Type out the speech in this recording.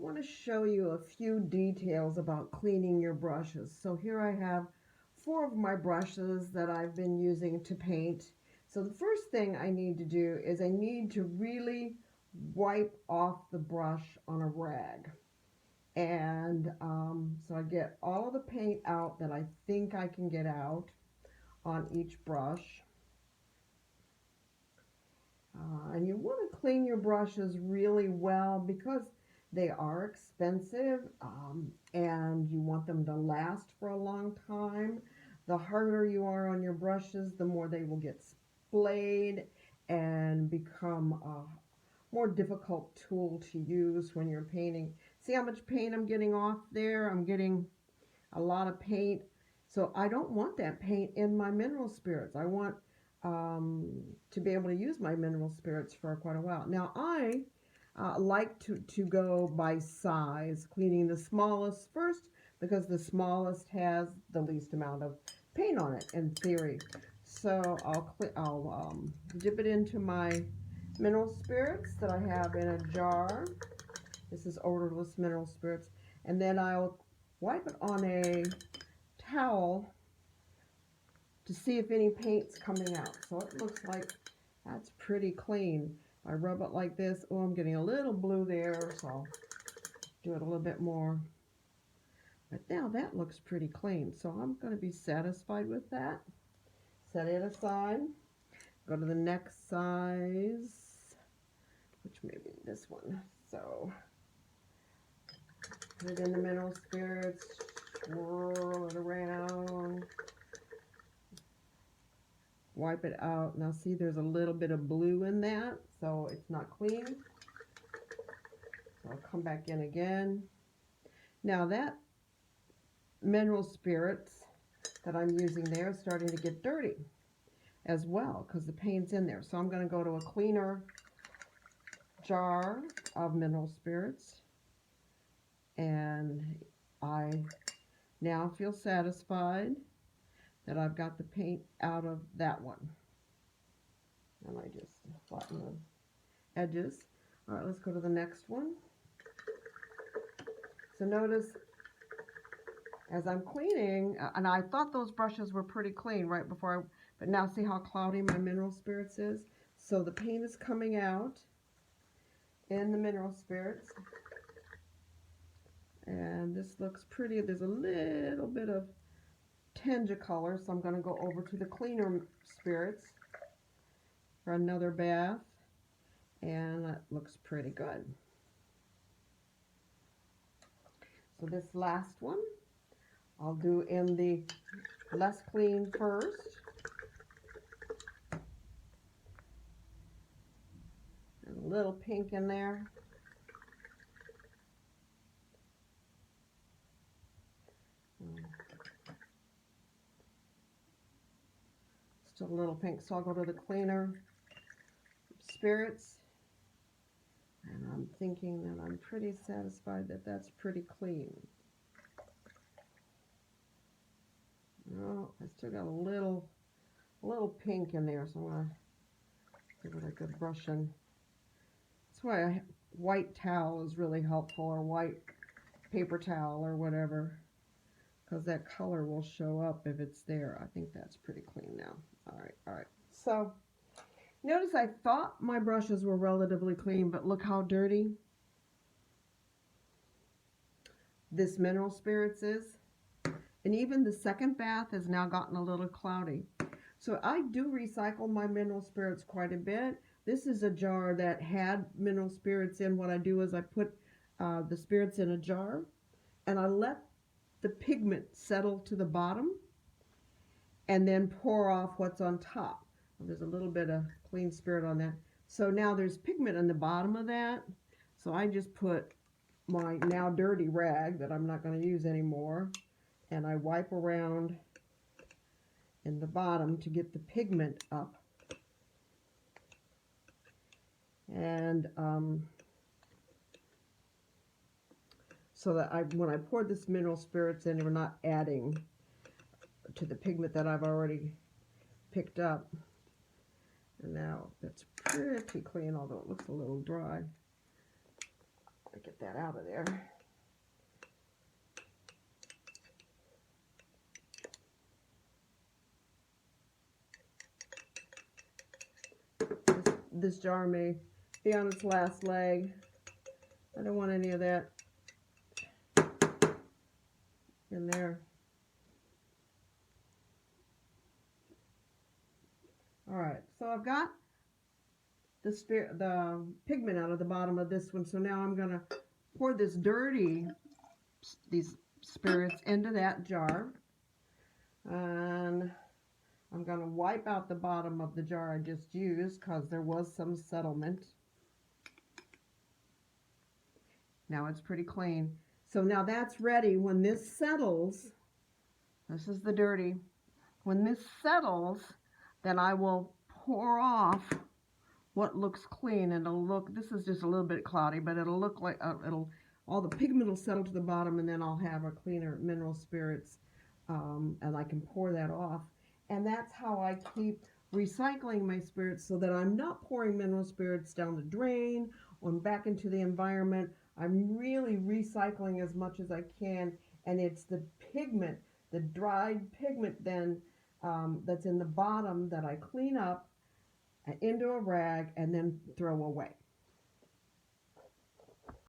want to show you a few details about cleaning your brushes. So here I have 4 of my brushes that I've been using to paint. So the first thing I need to do is I need to really wipe off the brush on a rag. And so I get all of the paint out that I think I can get out on each brush. And you want to clean your brushes really well because they are expensive, and you want them to last for a long time. The harder you are on your brushes, the more they will get splayed and become a more difficult tool to use when you're painting. See how much paint I'm getting off there? I'm getting a lot of paint. So I don't want that paint in my mineral spirits. I want to be able to use my mineral spirits for quite a while. Now I like to go by size, cleaning the smallest first because the smallest has the least amount of paint on it in theory. So I'll dip it into my mineral spirits that I have in a jar. This is odorless mineral spirits. And then I'll wipe it on a towel to see if any paint's coming out. So it looks like that's pretty clean. I rub it like this. Oh, I'm getting a little blue there, so I'll do it a little bit more. But now that looks pretty clean, so I'm going to be satisfied with that. Set it aside. Go to the next size, which may be this one. So put it in the mineral spirits, swirl it around, wipe it out. Now see, there's a little bit of blue in that, so it's not clean. So I'll come back in again. Now that mineral spirits that I'm using there is starting to get dirty as well because the paint's in there. So I'm going to go to a cleaner jar of mineral spirits, and I now feel satisfied that I've got the paint out of that one. And I just flatten the edges. All right, let's go to the next one. So notice as I'm cleaning, and I thought those brushes were pretty clean right before but now see how cloudy my mineral spirits is? So the paint is coming out in the mineral spirits. And this looks pretty. There's a little bit of tinge of color, so I'm going to go over to the cleaner spirits for another bath, and that looks pretty good. So this last one I'll do in the less clean first. And a little pink in there. Still a little pink, so I'll go to the cleaner spirits, and I'm thinking that I'm pretty satisfied that that's pretty clean. Oh, I still got a little pink in there, so I'm going to give it a good brushing. That's why a white towel is really helpful, or white paper towel or whatever, because that color will show up if it's there. I think that's pretty clean now. All right. So notice I thought my brushes were relatively clean, but look how dirty this mineral spirits is. And even the second bath has now gotten a little cloudy. So I do recycle my mineral spirits quite a bit. This is a jar that had mineral spirits in. What I do is I put the spirits in a jar, and I let the pigment settle to the bottom and then pour off what's on top. There's a little bit of clean spirit on that. So now there's pigment on the bottom of that. So I just put my now dirty rag that I'm not going to use anymore, and I wipe around in the bottom to get the pigment up. And so that when I poured this mineral spirits in, we're not adding to the pigment that I've already picked up. And now that's pretty clean, although it looks a little dry. Gotta get that out of there. This jar may be on its last leg. I don't want any of that in there. All right, so I've got the pigment out of the bottom of this one. So now I'm going to pour these spirits into that jar. And I'm going to wipe out the bottom of the jar I just used because there was some settlement. Now it's pretty clean. So now that's ready. When this settles, this is the dirty. When this settles, then I will pour off what looks clean, and it'll look, this is just a little bit cloudy, but it'll look like, all the pigment will settle to the bottom, and then I'll have a cleaner mineral spirits, and I can pour that off. And that's how I keep recycling my spirits, so that I'm not pouring mineral spirits down the drain or back into the environment. I'm really recycling as much as I can, and it's the pigment, the dried pigment then, that's in the bottom that I clean up into a rag and then throw away.